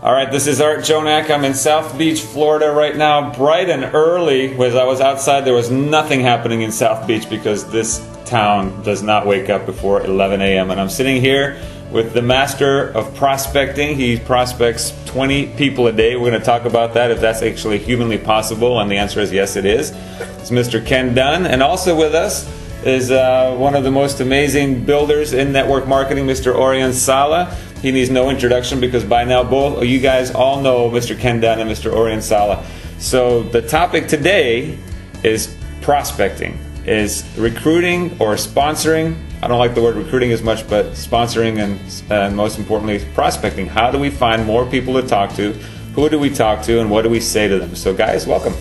All right, this is Art Jonak. I'm in South Beach, Florida right now, bright and early. As I was outside, there was nothing happening in South Beach because this town does not wake up before 11 a.m. And I'm sitting here with the master of prospecting. He prospects 20 people a day. We're going to talk about that, if that's actually humanly possible, and the answer is yes, it is. It's Mr. Ken Dunn. And also with us is one of the most amazing builders in network marketing, Mr. Orion Sala. He needs no introduction because by now both you guys all know Mr. Ken Dunn and Mr. Orion Sala. So the topic today is prospecting, is recruiting or sponsoring. I don't like the word recruiting as much, but sponsoring and most importantly prospecting. How do we find more people to talk to? Who do we talk to, and what do we say to them? So guys, welcome.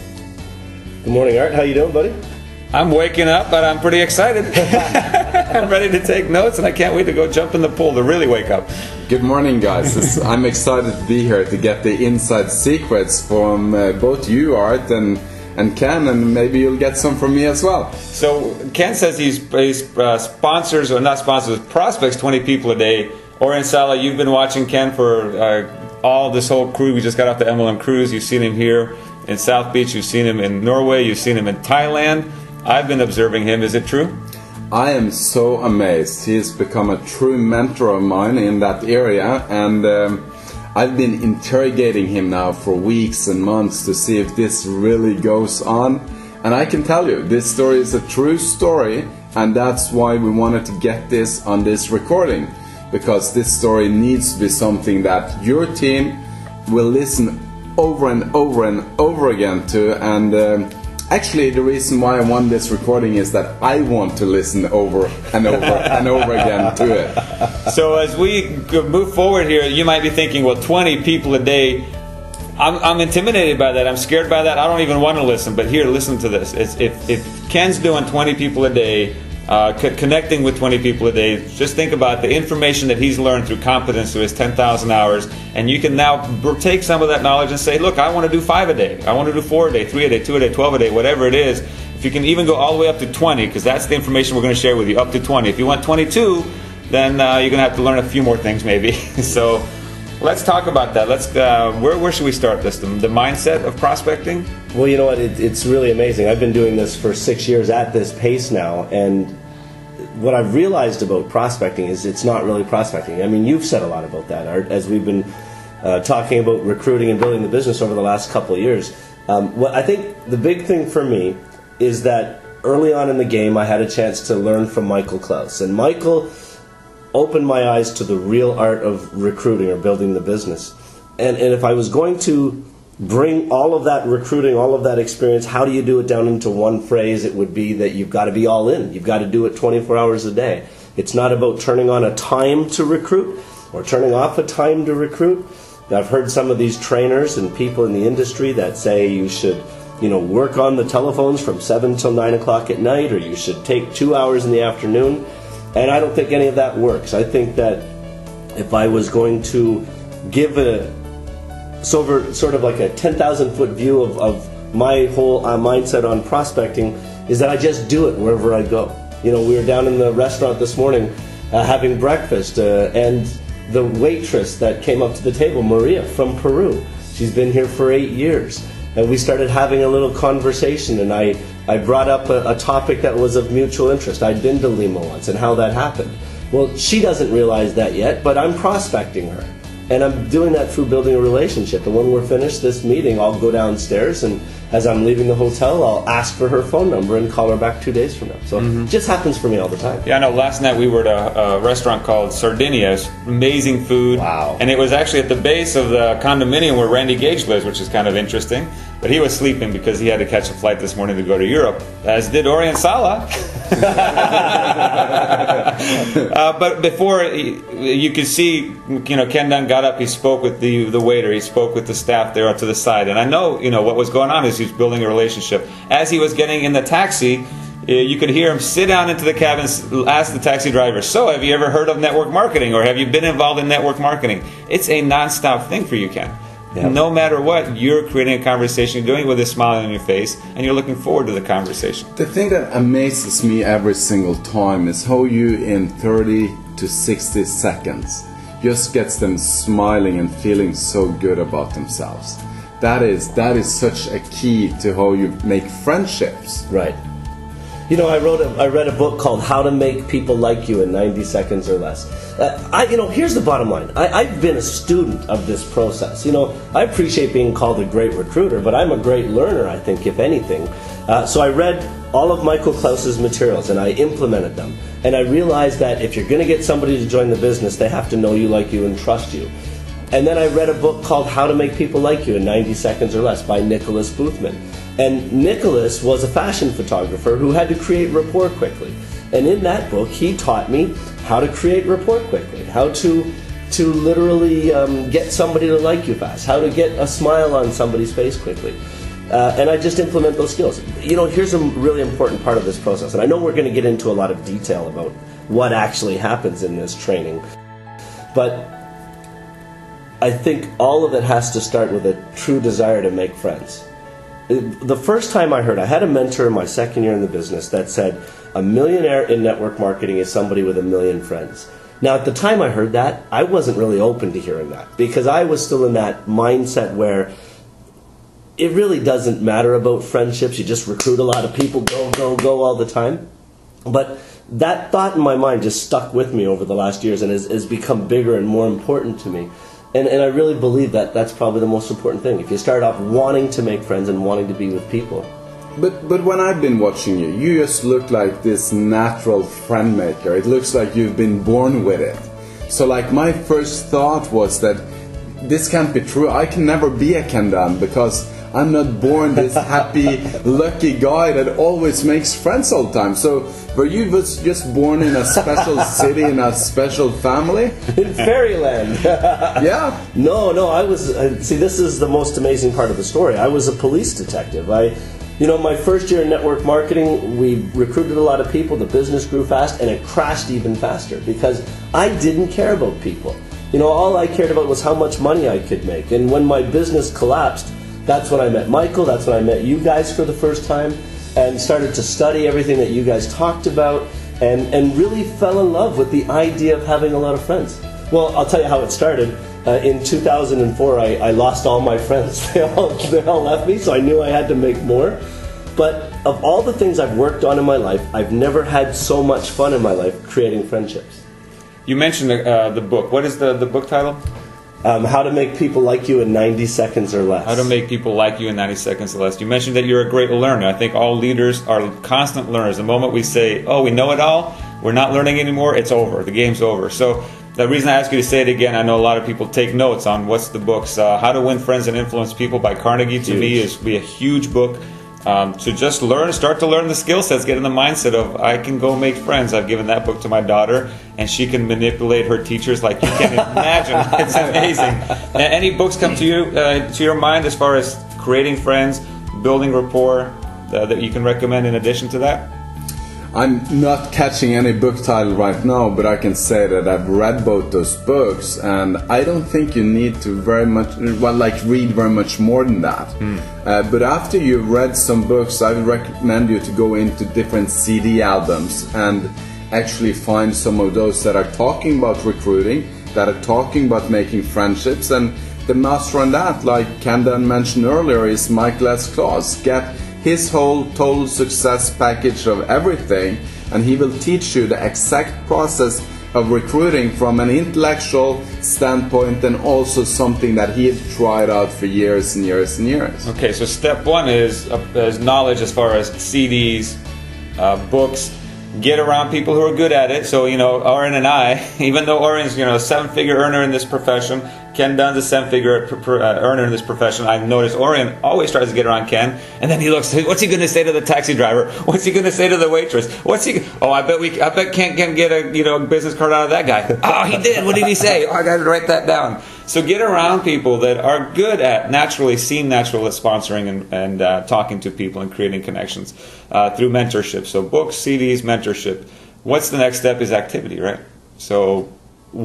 Good morning, Art. How you doing, buddy? I'm waking up, but I'm pretty excited. I'm ready to take notes, and I can't wait to go jump in the pool to really wake up. Good morning, guys. I'm excited to be here to get the inside secrets from both you, Art, and Ken, and maybe you'll get some from me as well. So Ken says he sponsors, or not sponsors, prospects 20 people a day. Orion Sala, you've been watching Ken for all this whole crew. We just got off the MLM cruise. You've seen him here in South Beach. You've seen him in Norway. You've seen him in Thailand. I've been observing him. Is it true? I am so amazed. He has become a true mentor of mine in that area, and I've been interrogating him now for weeks and months to see if this really goes on. And I can tell you, this story is a true story, and that's why we wanted to get this on this recording, because this story needs to be something that your team will listen over and over and over again to. And actually, the reason why I want this recording is that I want to listen over and over and over again to it. So as we move forward here, you might be thinking, well, 20 people a day, I'm intimidated by that. I'm scared by that. I don't even want to listen. But here, listen to this. If Ken's doing 20 people a day, connecting with 20 people a day, just think about the information that he's learned through competence through his 10,000 hours, and you can now take some of that knowledge and say, look, I want to do 5 a day, I want to do 4 a day, 3 a day, 2 a day, 12 a day, whatever it is. If you can even go all the way up to 20, because that's the information we're going to share with you, up to 20. If you want 22, then you're going to have to learn a few more things maybe. So let's talk about that. Let's where should we start this? The mindset of prospecting? Well, you know what? It's really amazing. I've been doing this for 6 years at this pace now, and what I've realized about prospecting is it's not really prospecting. I mean, you've said a lot about that, Art, as we've been talking about recruiting and building the business over the last couple of years. What I think the big thing for me is that early on in the game, I had a chance to learn from Michael Klaus, and Michael opened my eyes to the real art of recruiting or building the business. And if I was going to bring all of that recruiting, all of that experience, how do you do it down into one phrase? It would be that you've got to be all in. You've got to do it 24 hours a day. It's not about turning on a time to recruit or turning off a time to recruit. I've heard some of these trainers and people in the industry that say you should, work on the telephones from 7 till 9 o'clock at night, or you should take 2 hours in the afternoon. And I don't think any of that works. I think that if I was going to give sort of like a 10,000 foot view of my whole mindset on prospecting, is that I just do it wherever I go. We were down in the restaurant this morning having breakfast, and the waitress that came up to the table, Maria from Peru, she's been here for 8 years, and we started having a little conversation, and I brought up a topic that was of mutual interest. I'd been to Lima once and how that happened. Well, she doesn't realize that yet, but I'm prospecting her. And I'm doing that through building a relationship. And when we're finished this meeting, I'll go downstairs, and as I'm leaving the hotel, I'll ask for her phone number and call her back 2 days from now. So it just happens for me all the time. Yeah, I know. Last night we were at a restaurant called Sardinia. It's amazing food. Wow. And it was actually at the base of the condominium where Randy Gage lives, which is kind of interesting. But he was sleeping because he had to catch a flight this morning to go to Europe, as did Orion Sala. But before you could see, Ken Dunn got up, he spoke with the waiter, he spoke with the staff there to the side. And I know, what was going on is he was building a relationship. As he was getting in the taxi, you could hear him sit down into the cabin, ask the taxi driver, so have you ever heard of network marketing, or have you been involved in network marketing? It's a non-stop thing for you, Ken. Yep. No matter what, you're creating a conversation, you're doing it with a smile on your face, and you're looking forward to the conversation. The thing that amazes me every single time is how you, in 30 to 60 seconds, just gets them smiling and feeling so good about themselves. That is such a key to how you make friendships. Right. You know, I read a book called How to Make People Like You in 90 Seconds or Less. Here's the bottom line. I've been a student of this process. You know, I appreciate being called a great recruiter, but I'm a great learner, I think, if anything. So I read all of Michael Klaus's materials, and I implemented them. And I realized that if you're going to get somebody to join the business, they have to know you, like you, and trust you. And then I read a book called How to Make People Like You in 90 Seconds or Less by Nicholas Boothman. And Nicholas was a fashion photographer who had to create rapport quickly. And in that book, he taught me how to create rapport quickly, how to literally get somebody to like you fast, how to get a smile on somebody's face quickly. And I just implement those skills. You know, here's a really important part of this process. And I know we're going to get into a lot of detail about what actually happens in this training. But I think all of it has to start with a true desire to make friends. The first time I heard, I had a mentor in my second year in the business that said, a millionaire in network marketing is somebody with 1 million friends. Now, at the time I heard that, I wasn't really open to hearing that, because I was still in that mindset where it really doesn't matter about friendships. You just recruit a lot of people, go all the time. But that thought in my mind just stuck with me over the last years and has become bigger and more important to me. And I really believe that that's probably the most important thing. If you start off wanting to make friends and wanting to be with people. But when I've been watching you, you just look like this natural friend maker. It looks like you've been born with it. So like my first thought was that this can't be true. I can never be a Ken Dunn because I'm not born this happy, lucky guy that always makes friends all the time. So were you just born in a special city, in a special family? In fairyland. Yeah. No, I was... see, this is the most amazing part of the story. I was a police detective. My first year in network marketing, we recruited a lot of people, the business grew fast, and it crashed even faster because I didn't care about people. You know, all I cared about was how much money I could make. And when my business collapsed, that's when I met Michael, that's when I met you guys for the first time, and started to study everything that you guys talked about, and really fell in love with the idea of having a lot of friends. Well, I'll tell you how it started. In 2004, I lost all my friends. They all left me, so I knew I had to make more. But of all the things I've worked on in my life, I've never had so much fun in my life creating friendships. You mentioned the book. What is the book title? How to Make People Like You in 90 Seconds or Less. How to Make People Like You in 90 Seconds or Less. You mentioned that you're a great learner. I think all leaders are constant learners. The moment we say, oh, we know it all, we're not learning anymore, it's over. The game's over. So the reason I ask you to say it again, I know a lot of people take notes on what's the books. How to Win Friends and Influence People by Carnegie, to me, is be a huge book. To just start to learn the skill sets, get in the mindset of, I can go make friends. I've given that book to my daughter, and she can manipulate her teachers like you can't imagine. It's amazing. Any books come to you, to your mind, as far as creating friends, building rapport, that you can recommend in addition to that? I'm not catching any book title right now, but I can say that I've read both those books, and I don't think you need to read very much more than that. But after you've read some books, I would recommend you to go into different CD albums and actually find some of those that are talking about recruiting, that are talking about making friendships, and the master on that, like Ken Dunn mentioned earlier, is Michael S. Klaus. Get his whole total success package of everything, and he will teach you the exact process of recruiting from an intellectual standpoint, and also something that he had tried out for years and years and years. Okay, so step one is knowledge as far as CDs, books. Get around people who are good at it. So, Oren and I, even though Oren's, a 7-figure earner in this profession, Ken Dunn's a 7-figure earner in this profession, I notice Oren always tries to get around Ken, and then he looks, what's he going to say to the taxi driver? What's he going to say to the waitress? I bet Ken can get a business card out of that guy. Oh, he did. What did he say? Oh, I got to write that down. So get around people that are good at seem natural at sponsoring and talking to people and creating connections through mentorship. So books, CDs, mentorship. What's the next step is activity, right? So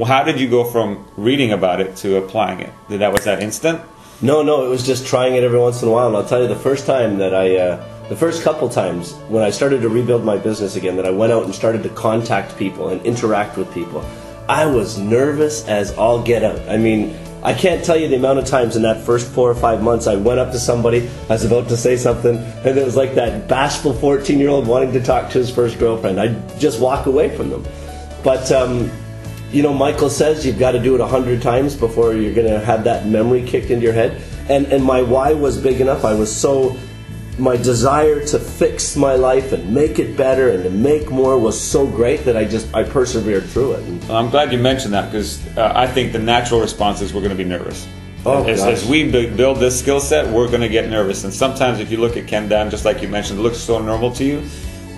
how did you go from reading about it to applying it? Was that instant? No, it was just trying it every once in a while. And I'll tell you, the first couple times when I started to rebuild my business again, that I went out and started to contact people and interact with people, I was nervous as all get out. I mean, I can't tell you the amount of times in that first 4 or 5 months I went up to somebody, I was about to say something, and it was like that bashful 14-year-old wanting to talk to his first girlfriend. I'd just walk away from them. But, you know, Michael says you've got to do it 100 times before you're going to have that memory kicked into your head. And my why was big enough. My desire to fix my life and make it better and to make more was so great that I persevered through it. Well, I'm glad you mentioned that, because I think the natural response is we're going to be nervous. Oh, as we build this skill set, we're going to get nervous. And sometimes if you look at Ken Dan, just like you mentioned, it looks so normal to you.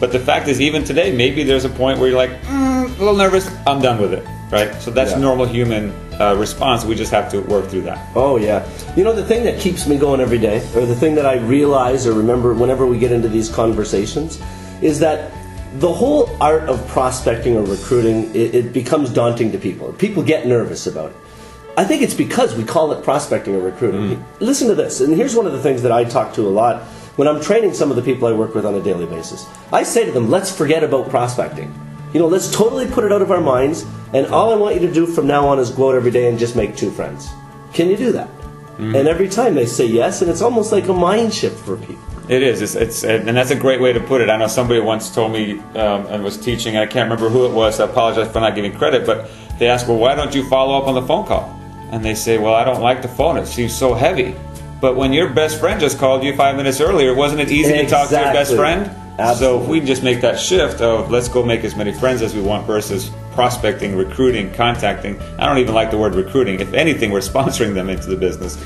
But the fact is, even today, maybe there's a point where you're like, a little nervous, I'm done with it, right? So that's normal human response. We just have to work through that. Oh, yeah. You know, the thing that keeps me going every day, or the thing that I realize or remember whenever we get into these conversations, is that the whole art of prospecting or recruiting, it becomes daunting to people. People get nervous about it. I think it's because we call it prospecting or recruiting. Listen to this, and here's one of the things that I talk to a lot when I'm training some of the people I work with on a daily basis. I say to them, let's forget about prospecting. You know, let's totally put it out of our minds, and all I want you to do from now on is go out every day and just make 2 friends. Can you do that? And every time they say yes, and it's almost like a mind shift for people. It is. And that's a great way to put it. I know somebody once told me and was teaching, I can't remember who it was, I apologize for not giving credit, but they asked, well, why don't you follow up on the phone call? And they say, well, I don't like the phone. It seems so heavy. But when your best friend just called you 5 minutes earlier, wasn't it easy to talk to your best friend? Absolutely. So if we just make that shift of let's go make as many friends as we want versus prospecting, recruiting, contacting. I don't even like the word recruiting. If anything, we're sponsoring them into the business.